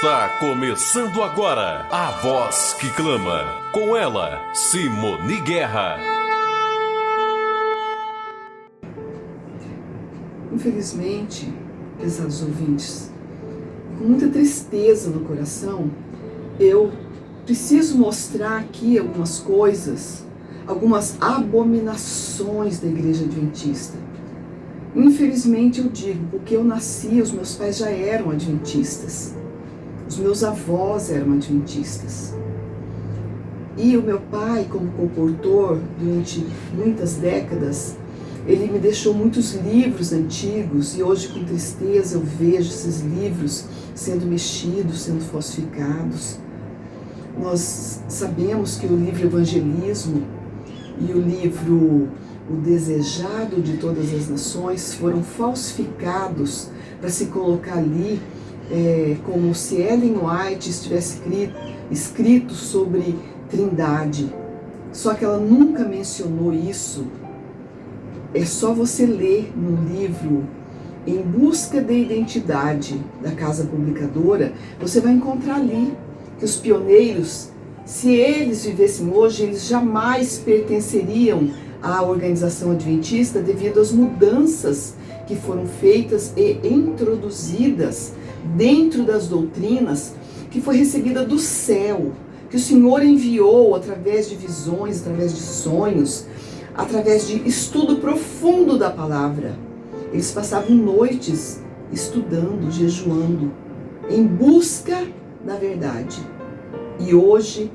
Está começando agora a Voz que Clama. Com ela, Simone Guerra. Infelizmente, pesados ouvintes, com muita tristeza no coração, eu preciso mostrar aqui algumas coisas, algumas abominações da Igreja Adventista. Infelizmente eu digo, porque eu nasci, os meus pais já eram adventistas. Os meus avós eram adventistas. E o meu pai, como comportor, durante muitas décadas, ele me deixou muitos livros antigos e hoje, com tristeza, eu vejo esses livros sendo mexidos, sendo falsificados. Nós sabemos que o livro Evangelismo e o livro O Desejado de Todas as Nações foram falsificados para se colocar ali como se Ellen White estivesse escrito sobre Trindade. Só que ela nunca mencionou isso. É só você ler no livro Em Busca da Identidade, da Casa Publicadora, você vai encontrar ali que os pioneiros, se eles vivessem hoje, eles jamais pertenceriam à organização adventista devido às mudanças que foram feitas e introduzidas dentro das doutrinas que foi recebida do céu, que o Senhor enviou através de visões, através de sonhos, através de estudo profundo da palavra. Eles passavam noites estudando, jejuando, em busca da verdade. E hoje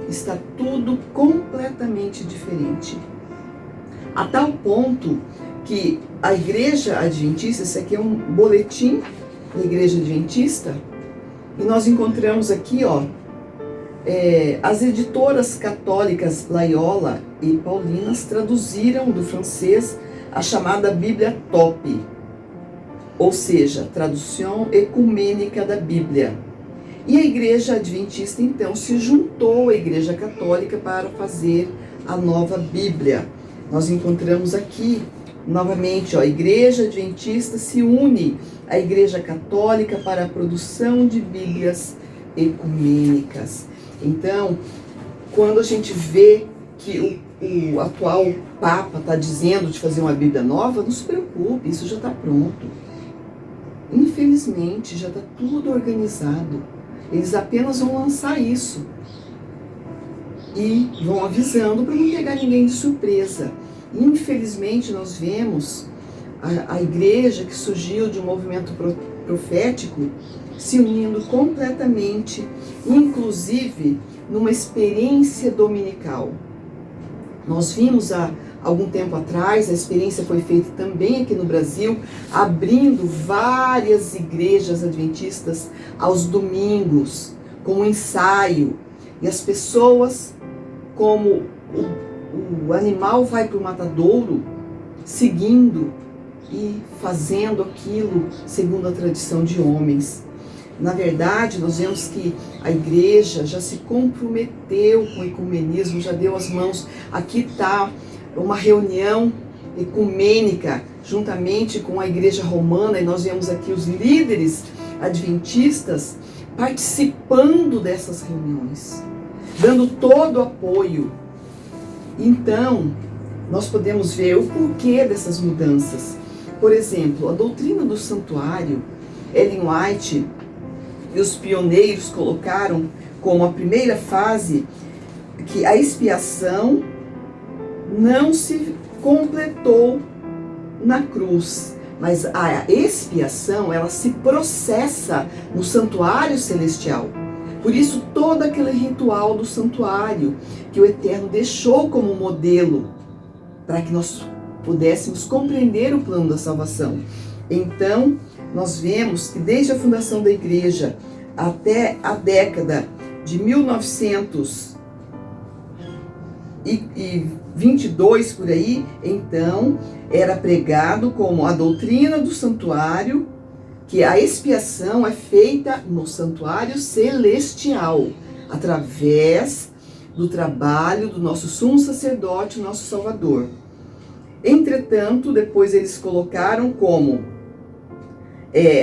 está tudo completamente diferente. A tal ponto que a Igreja Adventista, esse aqui é um boletim da Igreja Adventista, e nós encontramos aqui, as editoras católicas Loyola e Paulinas traduziram do francês a chamada Bíblia Top, ou seja, tradução ecumênica da Bíblia. E a Igreja Adventista então se juntou à Igreja Católica para fazer a nova Bíblia. Nós encontramos aqui, novamente, a Igreja Adventista se une à Igreja Católica para a produção de Bíblias ecumênicas. Então, quando a gente vê que o atual Papa está dizendo de fazer uma Bíblia nova, não se preocupe, isso já está pronto. Infelizmente, já está tudo organizado. Eles apenas vão lançar isso. E vão avisando para não pegar ninguém de surpresa. Infelizmente, nós vemos a igreja que surgiu de um movimento profético se unindo completamente, inclusive numa experiência dominical. Nós vimos há algum tempo atrás, a experiência foi feita também aqui no Brasil, abrindo várias igrejas adventistas aos domingos, como ensaio. E as pessoas, como o animal vai para o matadouro, seguindo e fazendo aquilo segundo a tradição de homens. Na verdade, nós vemos que a igreja já se comprometeu com o ecumenismo, já deu as mãos. Aqui está uma reunião ecumênica juntamente com a igreja romana, e nós vemos aqui os líderes adventistas participando dessas reuniões, dando todo o apoio. Então, nós podemos ver o porquê dessas mudanças. Por exemplo, a doutrina do santuário, Ellen White e os pioneiros colocaram como a primeira fase que a expiação não se completou na cruz, mas a expiação, ela se processa no santuário celestial. Por isso, todo aquele ritual do santuário que o Eterno deixou como modelo para que nós pudéssemos compreender o plano da salvação. Então, nós vemos que desde a fundação da igreja até a década de 1922 por aí, então, era pregado como a doutrina do santuário, que a expiação é feita no santuário celestial, através do trabalho do nosso sumo sacerdote, nosso Salvador. Entretanto, depois eles colocaram como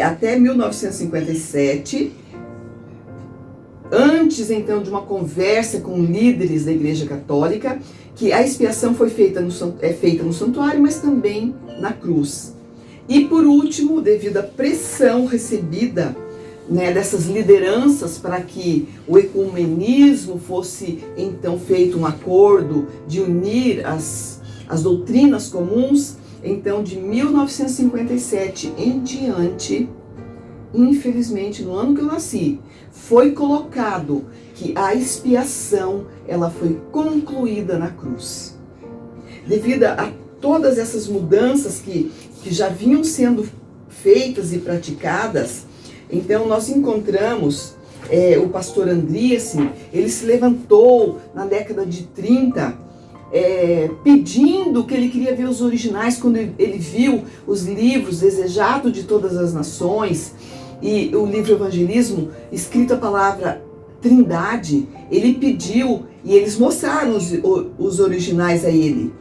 até 1957 antes então de uma conversa com líderes da Igreja Católica, que a expiação foi feita no santuário, mas também na cruz. E por último, devido à pressão recebida, dessas lideranças para que o ecumenismo fosse então feito um acordo de unir as doutrinas comuns, então de 1957 em diante, infelizmente no ano que eu nasci, foi colocado que a expiação ela foi concluída na cruz. Devido a todas essas mudanças que já vinham sendo feitas e praticadas, então nós encontramos o pastor Andriessen, ele se levantou na década de 30, pedindo que ele queria ver os originais, quando ele viu os livros Desejado de Todas as Nações e o livro Evangelismo, escrito a palavra Trindade, ele pediu e eles mostraram os originais a ele.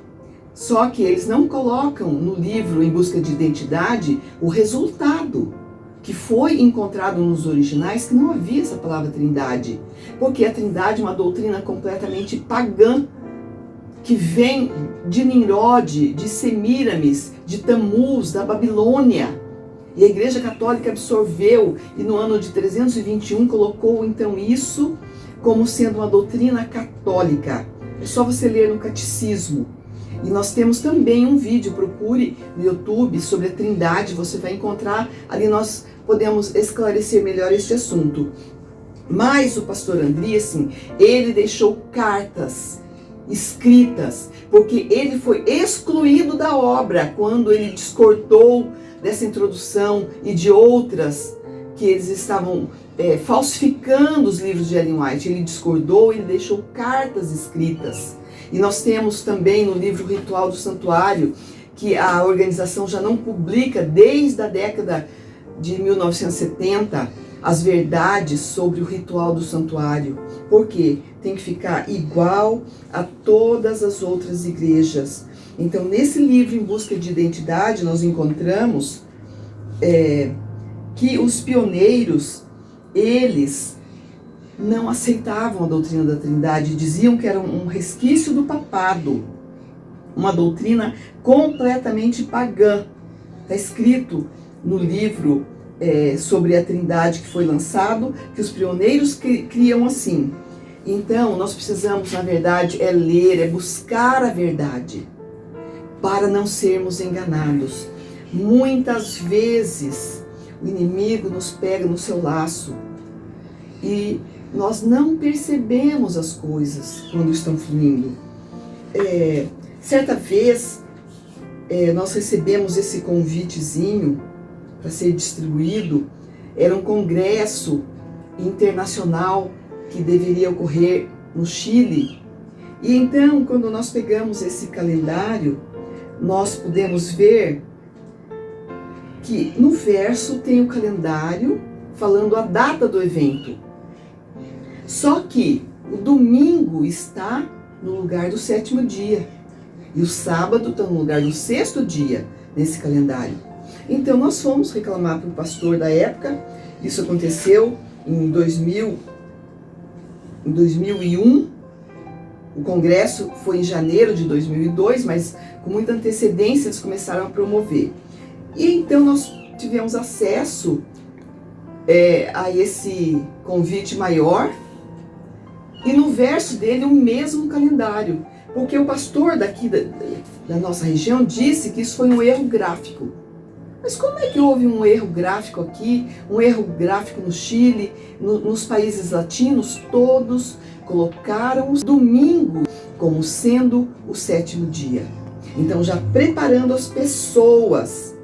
Só que eles não colocam no livro Em Busca de Identidade o resultado que foi encontrado nos originais, que não havia essa palavra Trindade, porque a Trindade é uma doutrina completamente pagã, que vem de Nimrod, de Semíramis, de Tamuz, da Babilônia. E a Igreja Católica absorveu e no ano de 321 colocou então isso como sendo uma doutrina católica. É só você ler no Catecismo. E nós temos também um vídeo, procure no YouTube sobre a Trindade, você vai encontrar, ali nós podemos esclarecer melhor este assunto. Mas o pastor Andriessen, ele deixou cartas escritas, porque ele foi excluído da obra quando ele discordou dessa introdução e de outras que eles estavam falsificando os livros de Ellen White. Ele discordou, ele deixou cartas escritas. E nós temos também no livro Ritual do Santuário, que a organização já não publica desde a década de 1970, as verdades sobre o ritual do santuário. Por quê? Tem que ficar igual a todas as outras igrejas. Então, nesse livro Em Busca de Identidade, nós encontramos que os pioneiros, eles não aceitavam a doutrina da Trindade, diziam que era um resquício do papado, uma doutrina completamente pagã. Está escrito no livro sobre a Trindade que foi lançado, que os pioneiros criam assim. Então, nós precisamos, na verdade, ler, buscar a verdade, para não sermos enganados. Muitas vezes, o inimigo nos pega no seu laço e nós não percebemos as coisas quando estão fluindo. Certa vez, nós recebemos esse convitezinho para ser distribuído. Era um congresso internacional que deveria ocorrer no Chile. E então, quando nós pegamos esse calendário, nós podemos ver que no verso tem o calendário falando a data do evento. Só que o domingo está no lugar do 7º dia e o sábado está no lugar do 6º dia nesse calendário. Então nós fomos reclamar para o pastor da época. Isso aconteceu em 2001. O congresso foi em janeiro de 2002, mas com muita antecedência eles começaram a promover. E então nós tivemos acesso a esse convite maior, e no verso dele o mesmo calendário, porque o pastor daqui da nossa região disse que isso foi um erro gráfico. Mas como é que houve um erro gráfico aqui, um erro gráfico no Chile, nos países latinos? Todos colocaram o domingo como sendo o 7º dia. Então, já preparando as pessoas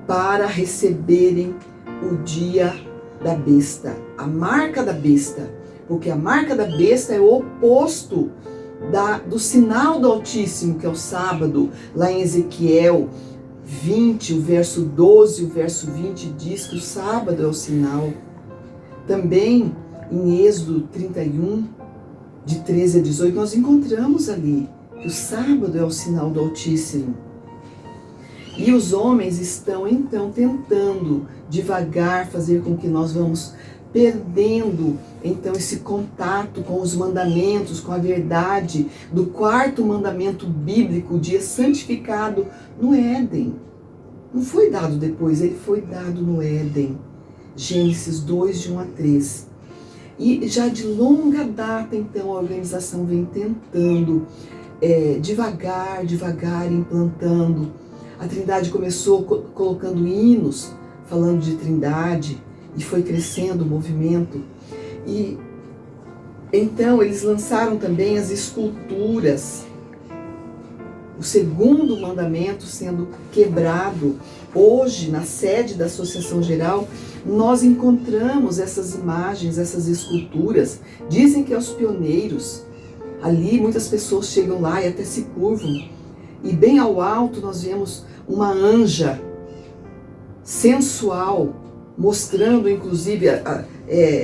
para receberem o dia da besta, a marca da besta, porque a marca da besta é o oposto do sinal do Altíssimo, que é o sábado. Lá em Ezequiel 20, o verso 12, o verso 20 diz que o sábado é o sinal. Também em Êxodo 31, de 13 a 18, nós encontramos ali que o sábado é o sinal do Altíssimo. E os homens estão então tentando devagar fazer com que nós vamos perdendo então esse contato com os mandamentos, com a verdade do quarto mandamento bíblico, o dia santificado no Éden. Não foi dado depois, ele foi dado no Éden. Gênesis 2, de 1 a 3. E já de longa data, então, a organização vem tentando, devagar, implantando. A Trindade começou colocando hinos, falando de Trindade, e foi crescendo o movimento. E então eles lançaram também as esculturas, o segundo mandamento sendo quebrado. Hoje, na sede da Associação Geral, nós encontramos essas imagens, essas esculturas. Dizem que é os pioneiros. Ali muitas pessoas chegam lá e até se curvam. E bem ao alto nós vemos uma anja sensual, mostrando inclusive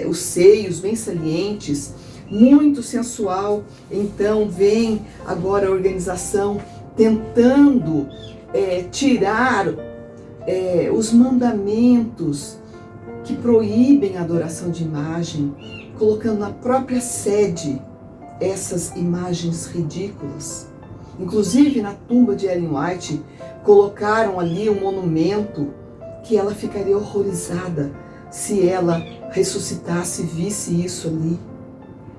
os seios bem salientes, muito sensual. Então vem agora a organização tentando tirar os mandamentos que proíbem a adoração de imagem, colocando na própria sede essas imagens ridículas. Inclusive na tumba de Ellen White colocaram ali um monumento que ela ficaria horrorizada se ela ressuscitasse e visse isso ali.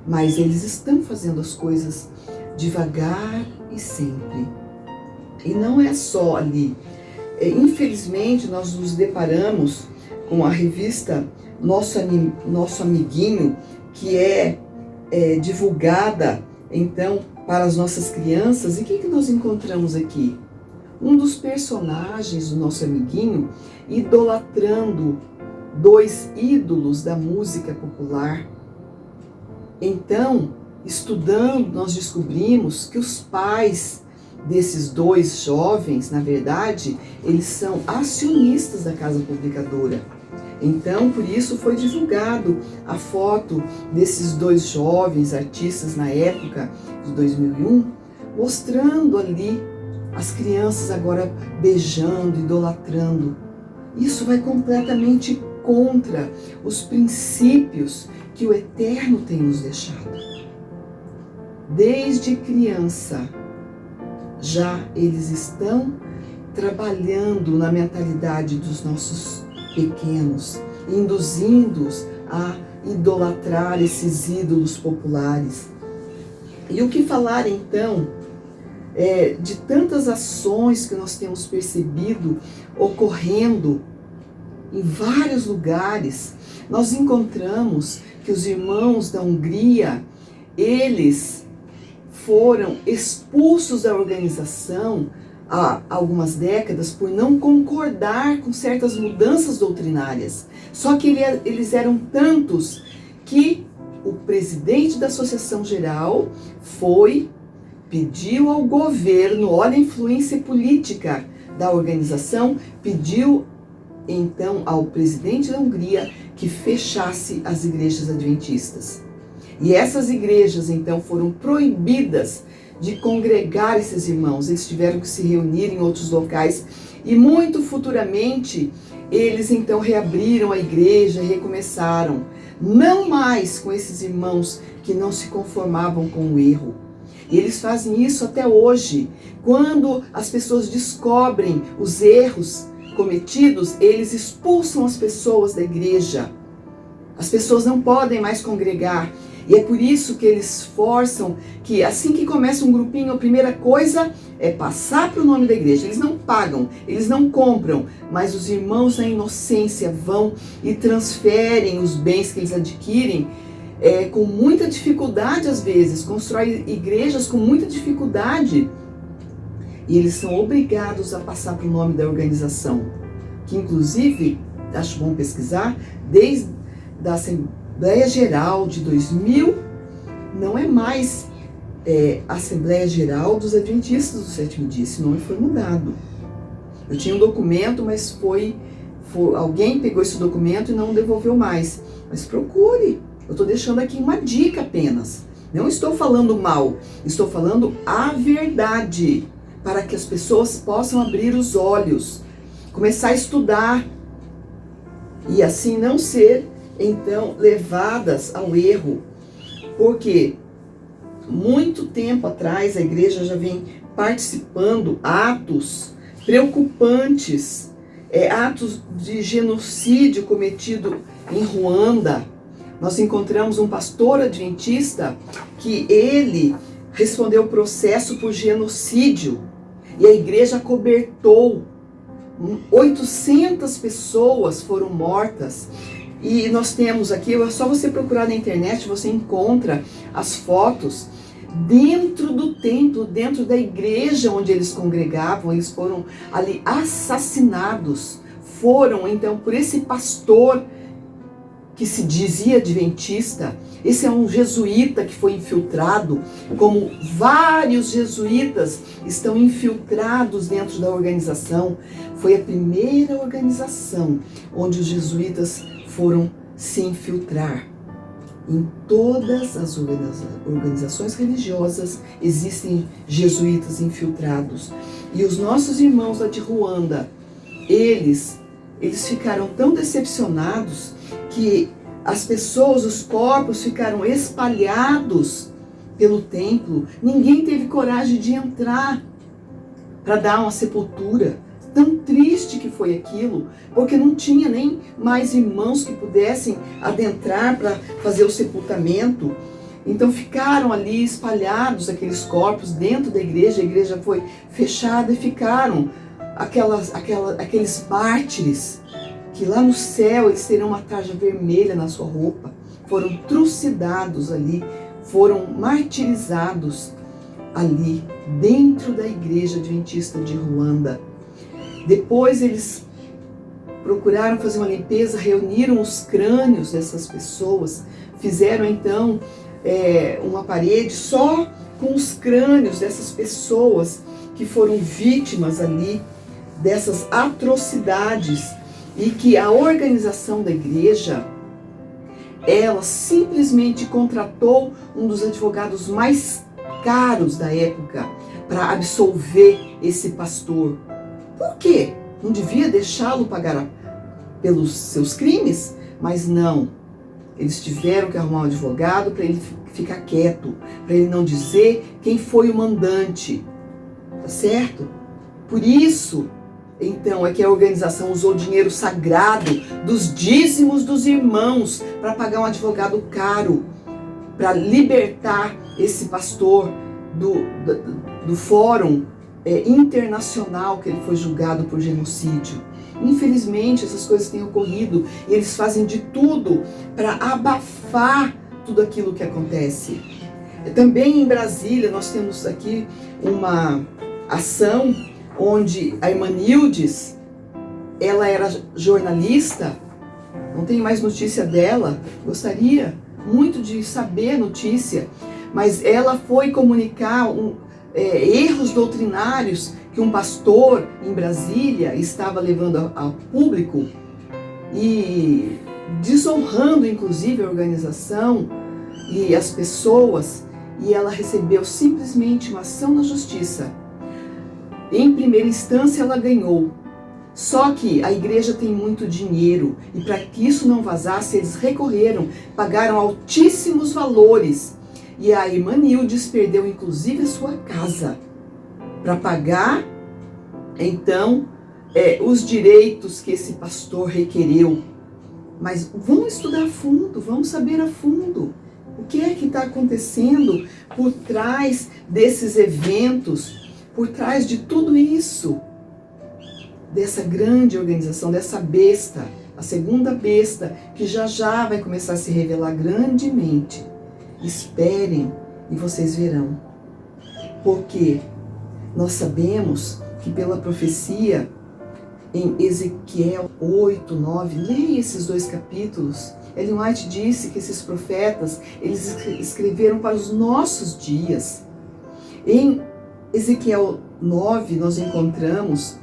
Mas eles estão fazendo as coisas devagar e sempre. E não é só ali. Infelizmente, nós nos deparamos com a revista Nosso Amiguinho, que é divulgada, então, para as nossas crianças. E o que nós encontramos aqui? Um dos personagens do Nosso Amiguinho idolatrando dois ídolos da música popular. Então, estudando, nós descobrimos que os pais desses dois jovens, na verdade, eles são acionistas da casa publicadora. Então, por isso foi divulgado a foto desses dois jovens artistas na época de 2001, mostrando ali as crianças agora beijando, idolatrando. Isso vai completamente contra os princípios que o Eterno tem nos deixado. Desde criança, já eles estão trabalhando na mentalidade dos nossos pequenos, induzindo-os a idolatrar esses ídolos populares. E o que falar então de tantas ações que nós temos percebido ocorrendo em vários lugares? Nós encontramos que os irmãos da Hungria, eles foram expulsos da organização há algumas décadas por não concordar com certas mudanças doutrinárias. Só que eles eram tantos que o presidente da Associação Geral pediu ao governo, olha a influência política da organização, pediu então ao presidente da Hungria que fechasse as igrejas adventistas. E essas igrejas então foram proibidas de congregar esses irmãos. Eles tiveram que se reunir em outros locais e muito futuramente eles então reabriram a igreja e recomeçaram. Não mais com esses irmãos que não se conformavam com o erro. E eles fazem isso até hoje. Quando as pessoas descobrem os erros cometidos, eles expulsam as pessoas da igreja. As pessoas não podem mais congregar. E é por isso que eles forçam que assim que começa um grupinho, a primeira coisa é passar para o nome da igreja. Eles não pagam, eles não compram, mas os irmãos na inocência vão e transferem os bens que eles adquirem com muita dificuldade às vezes, constroem igrejas com muita dificuldade. E eles são obrigados a passar para o nome da organização, que inclusive, acho bom pesquisar, desde a Assembleia Geral de 2000, não é mais Assembleia Geral dos Adventistas do Sétimo Dia, esse nome foi mudado. Eu tinha um documento, mas alguém pegou esse documento e não devolveu mais. Mas procure, eu estou deixando aqui uma dica apenas. Não estou falando mal, estou falando a verdade, para que as pessoas possam abrir os olhos, começar a estudar, e assim não ser então levadas ao erro, porque muito tempo atrás a igreja já vem participando atos preocupantes, atos de genocídio cometido em Ruanda. Nós encontramos um pastor adventista que ele respondeu o processo por genocídio e a igreja acobertou. 800 pessoas foram mortas. E nós temos aqui, é só você procurar na internet, você encontra as fotos dentro do templo, dentro da igreja onde eles congregavam. Eles foram ali assassinados. Foram então por esse pastor que se dizia adventista. Esse é um jesuíta que foi infiltrado, como vários jesuítas estão infiltrados dentro da organização. Foi a primeira organização onde os jesuítas foram se infiltrar. Em todas as organizações religiosas existem jesuítas infiltrados. E os nossos irmãos lá de Ruanda, eles ficaram tão decepcionados que as pessoas, os corpos ficaram espalhados pelo templo. Ninguém teve coragem de entrar para dar uma sepultura. Tão triste que foi aquilo, porque não tinha nem mais irmãos que pudessem adentrar para fazer o sepultamento. Então ficaram ali espalhados aqueles corpos dentro da igreja. A igreja foi fechada e ficaram aqueles mártires, que lá no céu eles terão uma tarja vermelha na sua roupa. Foram trucidados ali, foram martirizados ali, dentro da igreja adventista de Ruanda. Depois eles procuraram fazer uma limpeza, reuniram os crânios dessas pessoas, fizeram então uma parede só com os crânios dessas pessoas que foram vítimas ali dessas atrocidades, e que a organização da igreja, ela simplesmente contratou um dos advogados mais caros da época para absolver esse pastor. Por quê? Não devia deixá-lo pagar pelos seus crimes? Mas não. Eles tiveram que arrumar um advogado para ele ficar quieto, para ele não dizer quem foi o mandante. Tá certo? Por isso, então, é que a organização usou o dinheiro sagrado dos dízimos dos irmãos para pagar um advogado caro, para libertar esse pastor do fórum internacional que ele foi julgado por genocídio. Infelizmente, essas coisas têm ocorrido e eles fazem de tudo para abafar tudo aquilo que acontece. Também em Brasília, nós temos aqui uma ação onde a irmã Nildes, ela era jornalista, não tenho mais notícia dela, gostaria muito de saber a notícia, mas ela foi comunicar erros doutrinários que um pastor em Brasília estava levando ao público e desonrando inclusive a organização e as pessoas, e ela recebeu simplesmente uma ação na justiça. Em primeira instância ela ganhou, só que a igreja tem muito dinheiro e para que isso não vazasse eles recorreram, pagaram altíssimos valores e a irmã Nildes perdeu inclusive a sua casa para pagar então os direitos que esse pastor requereu. Mas vamos estudar a fundo, vamos saber a fundo o que é que está acontecendo por trás desses eventos, por trás de tudo isso, dessa grande organização, dessa besta, a segunda besta, que já vai começar a se revelar grandemente. Esperem e vocês verão. Porque nós sabemos que pela profecia em Ezequiel 8, 9, leia esses 2 capítulos. Ellen White disse que esses profetas, eles escreveram para os nossos dias. Em Ezequiel 9, nós encontramos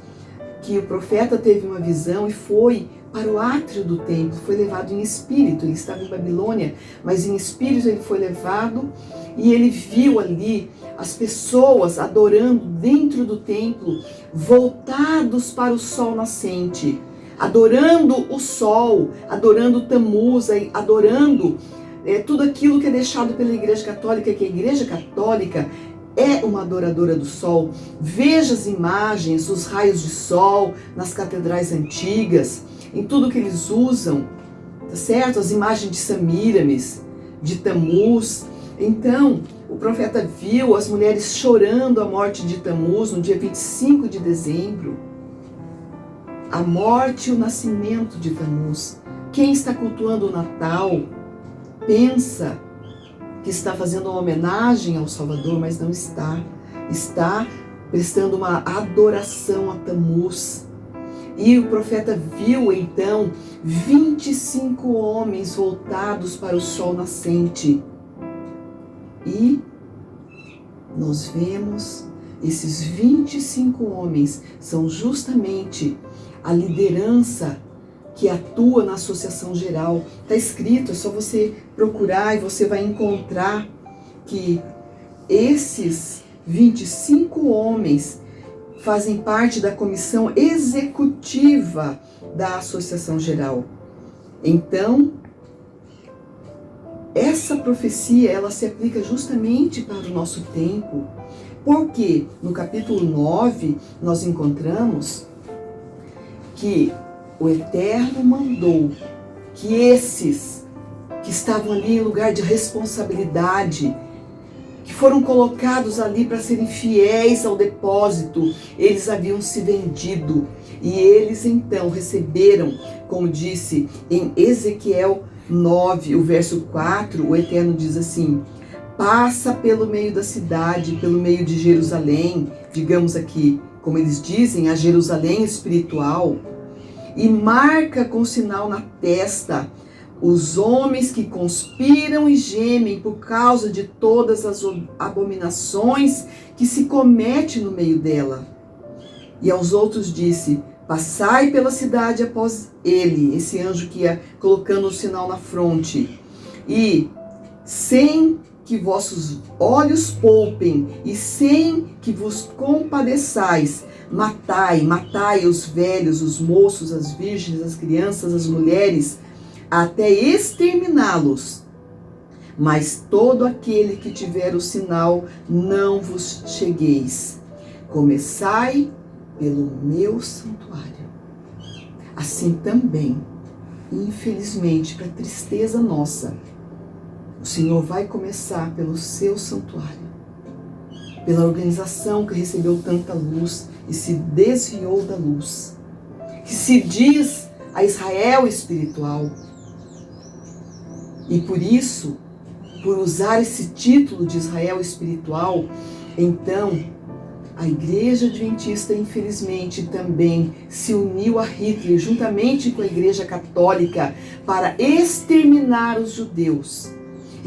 que o profeta teve uma visão e foi para o átrio do templo, foi levado em espírito. Ele estava em Babilônia, mas em espírito ele foi levado e ele viu ali as pessoas adorando dentro do templo, voltados para o sol nascente. adorando o sol, adorando Tammuz, adorando tudo aquilo que é deixado pela Igreja Católica, que a Igreja Católica é uma adoradora do sol. Veja as imagens, os raios de sol nas catedrais antigas, em tudo que eles usam, tá certo? As imagens de Semíramis, de Tammuz. Então, o profeta viu as mulheres chorando a morte de Tammuz no dia 25 de dezembro. A morte e o nascimento de Tammuz. Quem está cultuando o Natal pensa que está fazendo uma homenagem ao Salvador, mas não está. Está prestando uma adoração a Tammuz. E o profeta viu então 25 homens voltados para o sol nascente. E nós vemos esses 25 homens são justamente a liderança que atua na Associação Geral. Está escrito, é só você procurar e você vai encontrar que esses 25 homens fazem parte da comissão executiva da Associação Geral. Então, essa profecia, ela se aplica justamente para o nosso tempo, porque no capítulo 9 nós encontramos que o Eterno mandou que esses que estavam ali em lugar de responsabilidade, que foram colocados ali para serem fiéis ao depósito, eles haviam se vendido. E eles então receberam, como disse em Ezequiel 9, o verso 4, o Eterno diz assim: passa pelo meio da cidade, pelo meio de Jerusalém, digamos aqui, como eles dizem, a Jerusalém espiritual, e marca com sinal na testa os homens que conspiram e gemem por causa de todas as abominações que se comete no meio dela. E aos outros disse: passai pela cidade após ele, esse anjo que ia colocando o sinal na fronte, e sem que vossos olhos poupem e sem que vos compadeçais, matai os velhos, os moços, as virgens, as crianças, as mulheres, até exterminá-los. Mas todo aquele que tiver o sinal, não vos chegueis. Começai pelo meu santuário. Assim também, infelizmente, para tristeza nossa, o Senhor vai começar pelo seu santuário, pela organização que recebeu tanta luz e se desviou da luz, que se diz a Israel espiritual. E por isso, por usar esse título de Israel espiritual, então a Igreja Adventista, infelizmente, também se uniu a Hitler, juntamente com a Igreja Católica, para exterminar os judeus.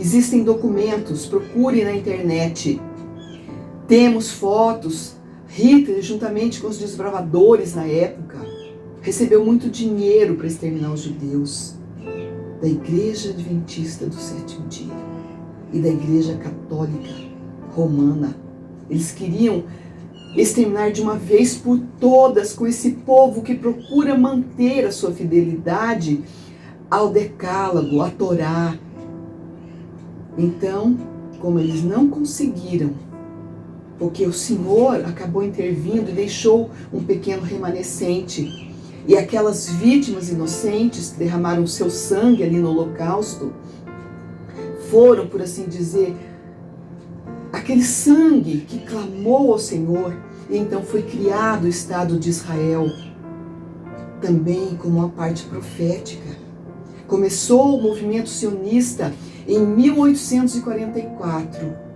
Existem documentos, procure na internet. Temos fotos. Hitler, juntamente com os desbravadores na época, recebeu muito dinheiro para exterminar os judeus da Igreja Adventista do Sétimo Dia e da Igreja Católica Romana. Eles queriam exterminar de uma vez por todas com esse povo que procura manter a sua fidelidade ao Decálogo, à Torá. Então, como eles não conseguiram, porque o Senhor acabou intervindo e deixou um pequeno remanescente, e aquelas vítimas inocentes que derramaram seu sangue ali no holocausto, foram, por assim dizer, aquele sangue que clamou ao Senhor, e então foi criado o Estado de Israel, também como uma parte profética. Começou o movimento sionista em 1844,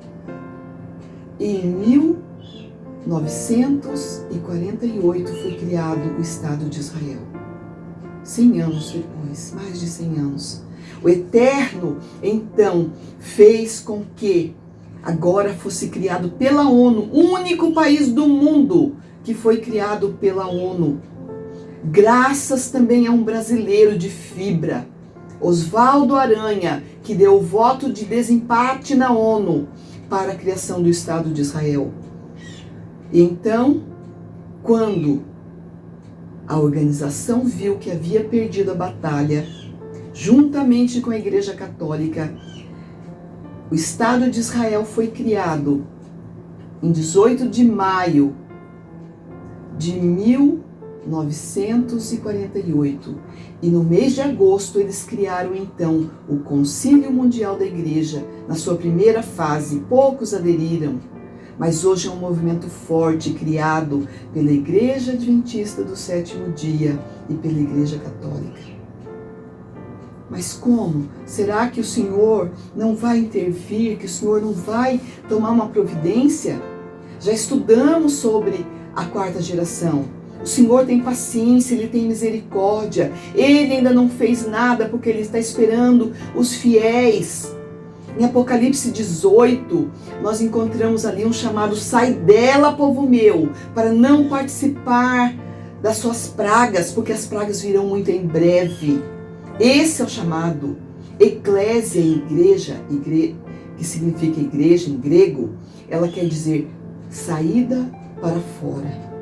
e em 1948 foi criado o Estado de Israel. 100 anos depois, mais de 100 anos. O Eterno, então, fez com que agora fosse criado pela ONU, o único país do mundo que foi criado pela ONU. Graças também a um brasileiro de fibra, Oswaldo Aranha, que deu o voto de desempate na ONU para a criação do Estado de Israel. E então, quando A organização viu que havia perdido a batalha. Juntamente com a Igreja Católica, o Estado de Israel foi criado em 18 de maio de 1948. E no mês de agosto eles criaram então o Concílio Mundial da Igreja. Na sua primeira fase, poucos aderiram, mas hoje é um movimento forte criado pela Igreja Adventista do Sétimo Dia e pela Igreja Católica. Mas como? Será que o Senhor não vai intervir? Que o Senhor não vai tomar uma providência? Já estudamos sobre a quarta geração. O Senhor tem paciência, Ele tem misericórdia. Ele ainda não fez nada porque Ele está esperando os fiéis. Em Apocalipse 18, nós encontramos ali um chamado: sai dela, povo meu, para não participar das suas pragas, porque as pragas virão muito em breve. Esse é o chamado. Eclésia, igreja, que significa igreja em grego, ela quer dizer saída para fora.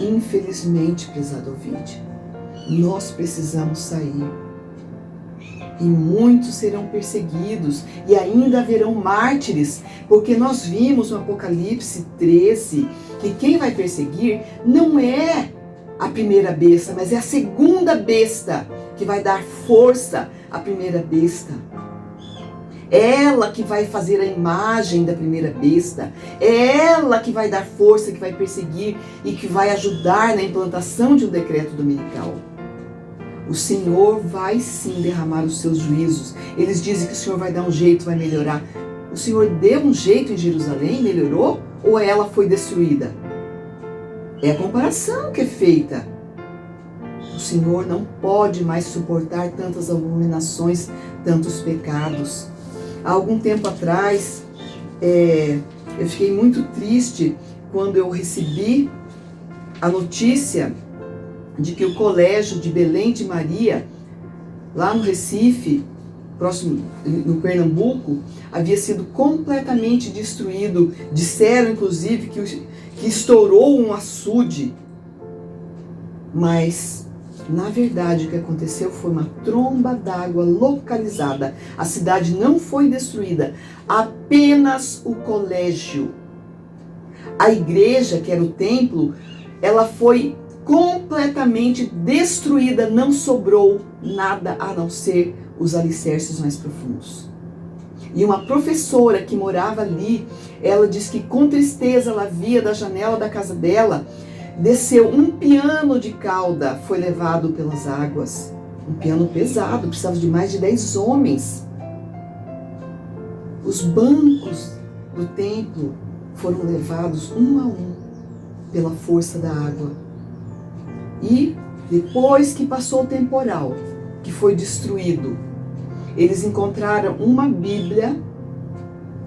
Infelizmente, prezado ouvinte, nós precisamos sair. E muitos serão perseguidos, e ainda haverão mártires, porque nós vimos no Apocalipse 13 que quem vai perseguir não é a primeira besta, mas é a segunda besta que vai dar força à primeira besta. Ela que vai fazer a imagem da primeira besta, é ela que vai dar força, que vai perseguir e que vai ajudar na implantação de um decreto dominical. O Senhor vai sim derramar os seus juízos. Eles dizem que o Senhor vai dar um jeito, vai melhorar. O Senhor deu um jeito em Jerusalém, melhorou? Ou ela foi destruída? É a comparação que é feita. O Senhor não pode mais suportar tantas abominações, tantos pecados. Há algum tempo atrás, eu fiquei muito triste quando eu recebi a notícia de que o colégio de Belém de Maria, lá no Recife, próximo no Pernambuco, havia sido completamente destruído. Disseram, inclusive, que estourou um açude. Mas, na verdade, o que aconteceu foi uma tromba d'água localizada. A cidade não foi destruída, apenas o colégio. A igreja, que era o templo, ela foi completamente destruída, não sobrou nada a não ser os alicerces mais profundos. E uma professora que morava ali, ela disse que com tristeza ela via da janela da casa dela, desceu um piano de cauda, foi levado pelas águas. Um piano pesado, precisava de mais de 10 homens. Os bancos do templo foram levados um a um pela força da água. E depois que passou o temporal, que foi destruído, eles encontraram uma Bíblia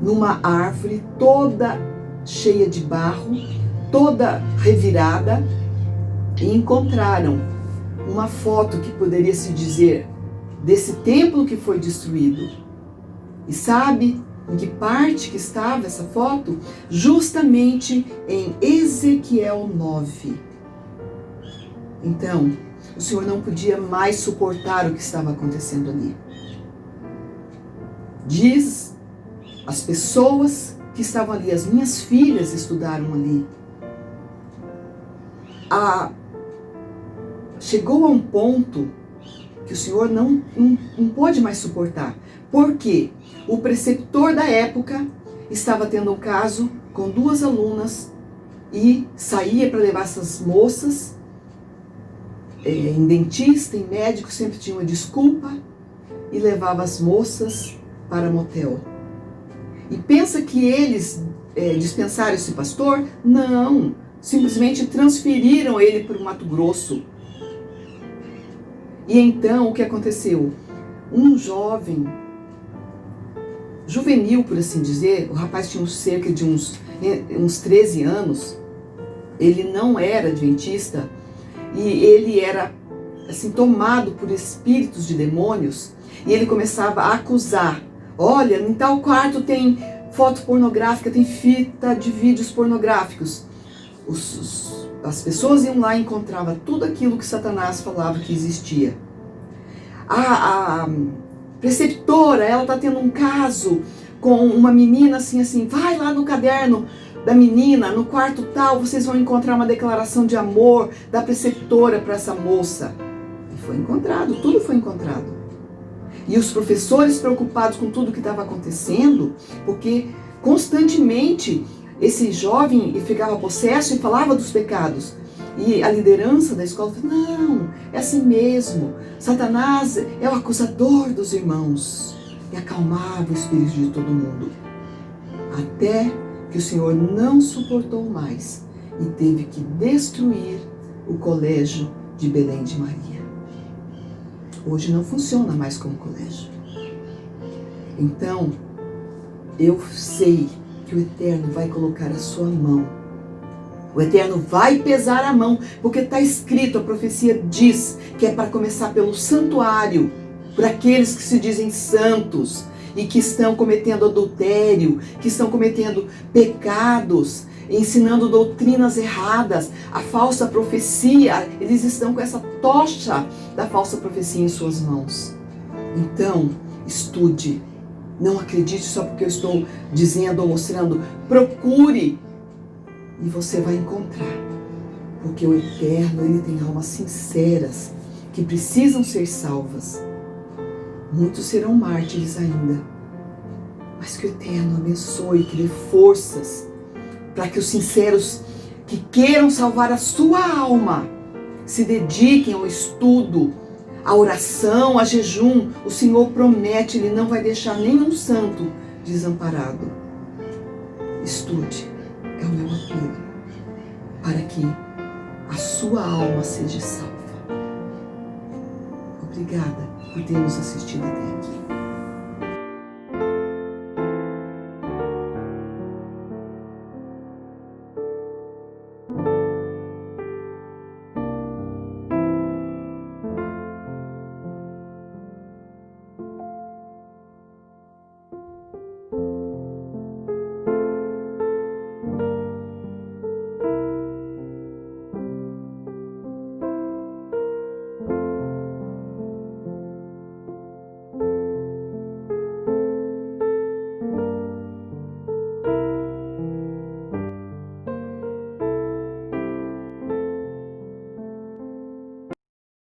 numa árvore toda cheia de barro, toda revirada, e encontraram uma foto que poderia se dizer desse templo que foi destruído. E sabe em que parte que estava essa foto? Justamente em Ezequiel 9. Então, o Senhor não podia mais suportar o que estava acontecendo ali. Diz as pessoas que estavam ali, as minhas filhas estudaram ali. Chegou a um ponto que o Senhor não pôde mais suportar. Por quê? O preceptor da época estava tendo um caso com 2 alunas e saía para levar essas moças em dentista, em médico, sempre tinha uma desculpa e levava as moças para motel. E pensa que eles dispensaram esse pastor? Não, simplesmente transferiram ele para o Mato Grosso. E então o que aconteceu? Um jovem, juvenil por assim dizer, o rapaz tinha cerca de uns 13 anos, ele não era adventista, e ele era assim, tomado por espíritos de demônios, e ele começava a acusar: olha, em tal quarto tem foto pornográfica, tem fita de vídeos pornográficos. as pessoas iam lá e encontravam tudo aquilo que Satanás falava que existia. A preceptora, ela está tendo um caso com uma menina assim, vai lá no caderno da menina, no quarto tal, vocês vão encontrar uma declaração de amor da preceptora para essa moça. E foi encontrado, tudo foi encontrado. E os professores preocupados com tudo que estava acontecendo, porque constantemente esse jovem ficava possesso e falava dos pecados. E a liderança da escola falou, não, é assim mesmo, Satanás é o acusador dos irmãos. E acalmava o espírito de todo mundo. Até que o Senhor não suportou mais e teve que destruir o colégio de Belém de Maria. Hoje não funciona mais como colégio. Então, eu sei que o Eterno vai colocar a sua mão. O Eterno vai pesar a mão, porque está escrito, a profecia diz que é para começar pelo santuário, por aqueles que se dizem santos e que estão cometendo adultério, que estão cometendo pecados, ensinando doutrinas erradas, a falsa profecia, eles estão com essa tocha da falsa profecia em suas mãos. Então, estude, não acredite só porque eu estou dizendo ou mostrando, procure e você vai encontrar, porque o Eterno, ele tem almas sinceras que precisam ser salvas. Muitos serão mártires ainda, mas que o Eterno abençoe, que dê forças para que os sinceros que queiram salvar a sua alma se dediquem ao estudo, à oração, a jejum. O Senhor promete, Ele não vai deixar nenhum santo desamparado. Estude, é o meu apelo, para que a sua alma seja salva. Obrigada por ter nos assistido até aqui.